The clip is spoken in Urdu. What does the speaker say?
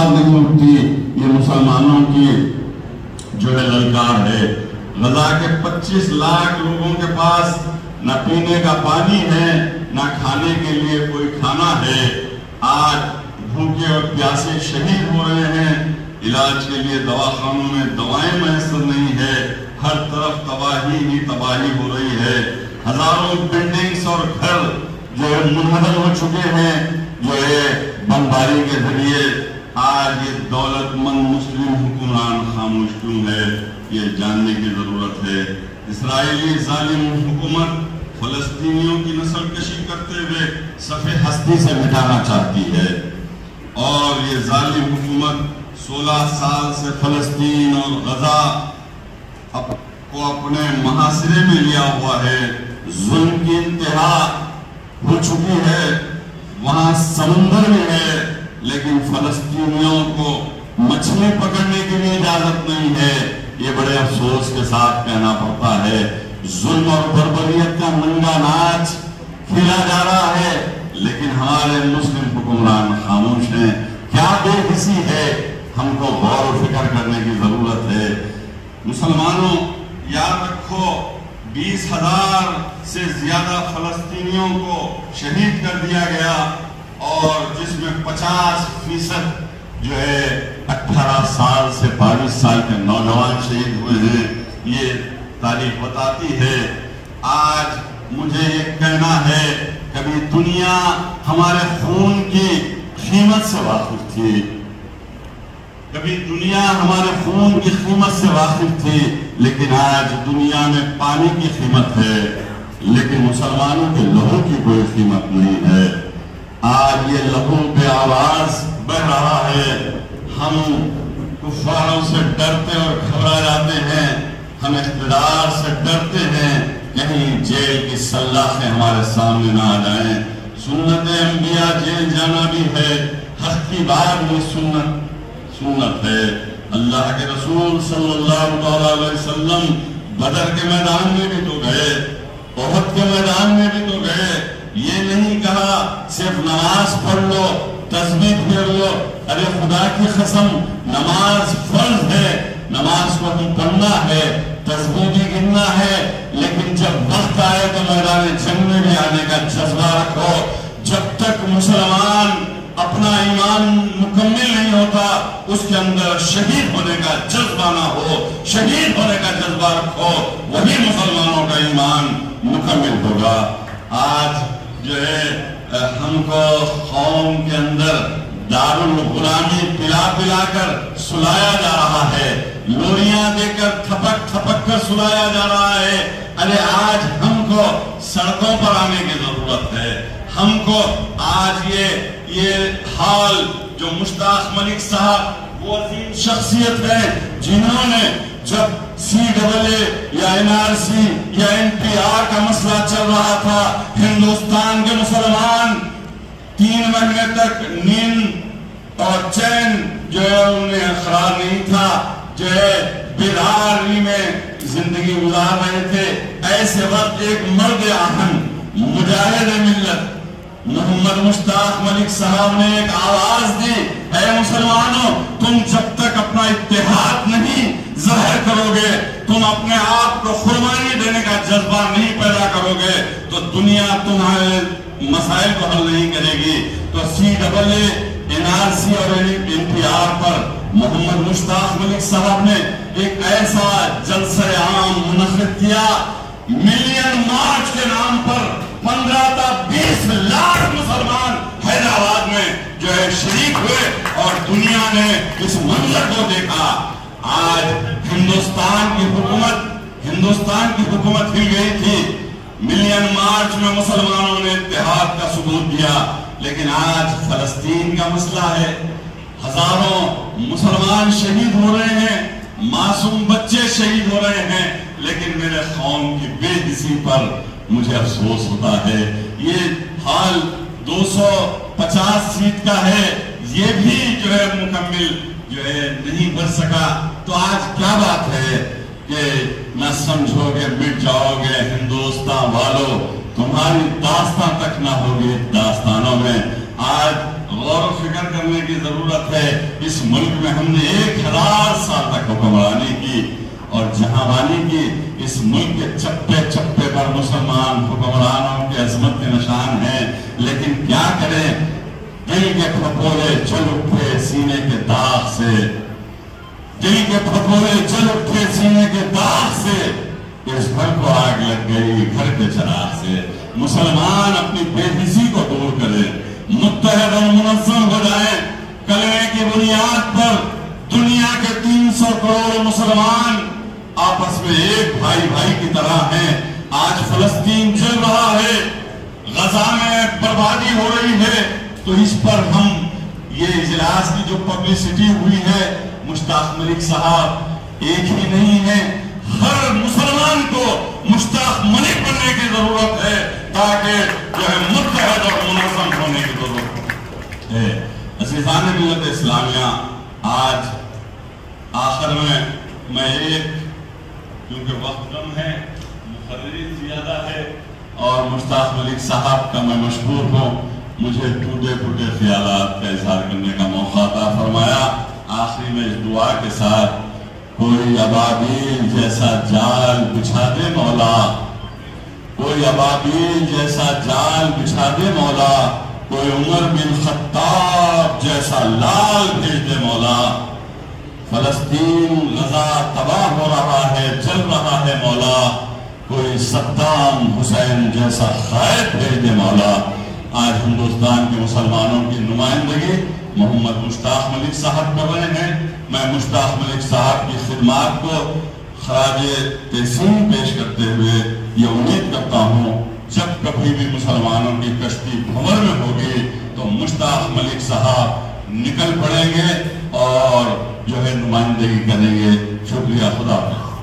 نہیں اٹھتی. یہ مسلمانوں کی جو ہے للکار ہے. غزہ کے 25 لاکھ لوگوں کے پاس نہ پینے کا پانی ہے نہ کھانے کے لیے کوئی کھانا ہے. آج بھوکے اور پیاسے شہید ہو رہے ہیں. علاج کے لیے دواخانوں میں دوائیں میسر نہیں ہے. ہر طرف تباہی ہی تباہی ہو رہی ہے. ہزاروں بلڈنگز اور گھر جو ہے منہدم ہو چکے ہیں جو ہے بمباری کے ذریعے. آج یہ دولت مند مسلم حکمران خاموش کیوں ہے؟ یہ جاننے کی ضرورت ہے. اسرائیلی ظالم حکومت فلسطینیوں کی نسل کشی کرتے ہوئے صفحے ہستی سے مٹانا چاہتی ہے. اور یہ ظالم حکومت 16 سال سے فلسطین اور غزہ کو اپنے محاصرے میں لیا ہوا ہے. ظلم کی انتہا ہو چکی ہے. وہاں سمندر میں ہے لیکن فلسطینیوں کو مچھلی پکڑنے کی بھی اجازت نہیں ہے. یہ بڑے افسوس کے ساتھ کہنا پڑتا ہے. ظلم اور بربریت کا ننگا ناچ کھیلا جا رہا ہے لیکن ہمارے مسلم حکمران خاموش ہیں. کیا بے حسی ہے؟ ہم کو غور و فکر کرنے کی ضرورت ہے. مسلمانوں یاد رکھو 20,000 سے زیادہ فلسطینیوں کو شہید کر دیا گیا اور جس میں 50% جو ہے 18 سال سے 22 سال کے نوجوان شہید ہوئے ہیں. یہ تاریخ بتاتی ہے. آج مجھے یہ کہنا ہے کبھی دنیا ہمارے خون کی قیمت سے واقف تھی. کبھی دنیا ہمارے خون کی قیمت سے واقف تھی لیکن آج دنیا میں پانی کی قیمت ہے لیکن مسلمانوں کے لہو کی کوئی قیمت نہیں ہے. آج یہ لہو بے آواز بہ رہا ہے. ہم کفاروں سے ڈرتے اور گھبرا جاتے ہیں. ہم اقتدار سے ڈرتے ہیں کہیں جیل کی سلاخیں ہمارے سامنے نہ آ جائیں. سنت انبیاء جیل جانا بھی ہے. حق کی بات بھی سنت ہے. اللہ کے رسول صلی اللہ علیہ وسلم بدر کے میدان میں بھی تو گئے, احد کے میدان میں بھی تو گئے. یہ نہیں کہا صرف نماز پڑھ لو تسبیح پھیر لو. ارے خدا کی قسم نماز فرض ہے, نماز کو ہم پڑھنا ہے, تسبیح بھی گننا ہے لیکن جب وقت آئے تو میدان جنگ میں بھی آنے کا جذبہ رکھو. جب تک مسلمان اپنا ایمان مکمل نہیں ہوتا اس کے اندر شہید ہونے کا جذبہ نہ ہو. شہید ہونے کا جذبہ رکھو, وہی مسلمانوں کا ایمان مکمل ہوگا. آج جو ہے ہم کو قوم کے اندر دارالغلامی پلا پلا کر سلایا جا رہا ہے, لوریاں دے کر تھپک تھپک کر سلایا جا رہا ہے. ارے آج ہم کو سڑکوں پر آنے کی ضرورت ہے. ہم کو آج یہ حال جو مشتاق ملک صاحب وہ عظیم شخصیت ہے جنہوں نے جب CAA یا NRC یا NPR کا مسئلہ چل رہا تھا ہندوستان کے مسلمان 3 مہینے تک نیند اور چین جو ہے انہیں قرار نہیں تھا, جو ہے بیداری میں زندگی گزار رہے تھے. ایسے وقت ایک مرد آہن مجاہد ملت محمد مشتاق ملک صاحب نے ایک آواز دی, اے مسلمانوں تم جب تک اپنا اتحاد نہیں ظاہر کرو گے, تم اپنے آپ کو قربانی دینے کا جذبہ نہیں پیدا کرو گے تو دنیا تمہارے مسائل کو حل نہیں کرے گی. تو CAA NRC اور NPR پر محمد مشتاق ملک صاحب نے ایک ایسا جلسہ عام منعقد کیا. ملین مارچ کے نام پر 15 تا 20 لاکھ مسلمان حیدرآباد میں جو ہے شریک ہوئے اور دنیا نے اس منظر کو دیکھا. آج ہندوستان کی حکومت ہل گئی تھی. ملین مارچ میں مسلمانوں نے اتحاد کا ثبوت دیا لیکن آج فلسطین کا مسئلہ ہے. ہزاروں مسلمان شہید ہو رہے ہیں, معصوم بچے شہید ہو رہے ہیں لیکن میرے قوم کی بے حسی پر مجھے افسوس ہوتا ہے. یہ حال 250 سیٹ کا ہے, یہ بھی جو ہے مکمل جو ہے نہیں بن سکا. تو آج کیا بات ہے کہ نہ سمجھو گے مٹ جاؤ گے ہندوستان والوں, تمہاری داستان تک نہ ہوگی داستانوں میں. آج غور و فکر کرنے کی ضرورت ہے۔ اس ملک میں ہم نے 1000 سال تک حکمرانی کی اور جہاں کی۔ اس ملک کے چپے چپے پر مسلمان حکمرانوں کی عظمت کے نشان ہیں، لیکن کیا کریں، دل کے پھپھولے جل اٹھے سینے کے داغ سے، دل کے پھپھولے جل اٹھے سینے کے داغ سے، اس گھر کو آگ لگ گئی گھر کے چراغ سے۔ مسلمان اپنی بے حسی کو دور کریں، متحد اور منظم ہو جائیں۔ کلمے کی بنیاد پر دنیا کے 300 کروڑ مسلمان آپس میں ایک بھائی بھائی کی طرح ہیں۔ آج فلسطین جل رہا ہے، غزہ میں بربادی ہو رہی ہے، تو اس پر ہم یہ اجلاس کی جو پبلسٹی ہوئی ہے، مشتاق ملک صاحب ایک ہی نہیں ہے، ہر مسلمان کو مشتاق ملک بننے کی ضرورت ہے تاکہ جو ہے متحد اور منظم ہونے کی ضرورت ہے۔ عزیزان ملت اسلامیہ، آج آخر میں ایک، کیونکہ وقت کم ہے، مقررین زیادہ ہے اور مشتاق ملک صاحب کا میں مشکور ہوں، مجھے ٹوٹے پھوٹے خیالات کا اظہار کرنے کا موقع عطا فرمایا۔ آخری میں اس دعا کے ساتھ، کوئی ابابیل جیسا جال بچھا دے مولا، کوئی ابابیل جیسا جال بچھا دے مولا، کوئی عمر بن خطاب جیسا لال بھیج دے مولا، فلسطین غزہ تباہ ہو رہا ہے، جل رہا ہے مولا، کوئی صدام حسین جیسا قائد بھیج دے مولا۔ آج ہندوستان کے مسلمانوں کی نمائندگی محمد مشتاق ملک صاحب کر رہے ہیں۔ میں مشتاق ملک صاحب کی خدمات کو خراج تحسین پیش کرتے ہوئے یہ امید کرتا ہوں، جب کبھی بھی مسلمانوں کی کشتی بھنور میں ہوگی تو مشتاق ملک صاحب نکل پڑیں گے اور جو ہے نمائندگی کریں گے۔ شکریہ، خدا حافظ۔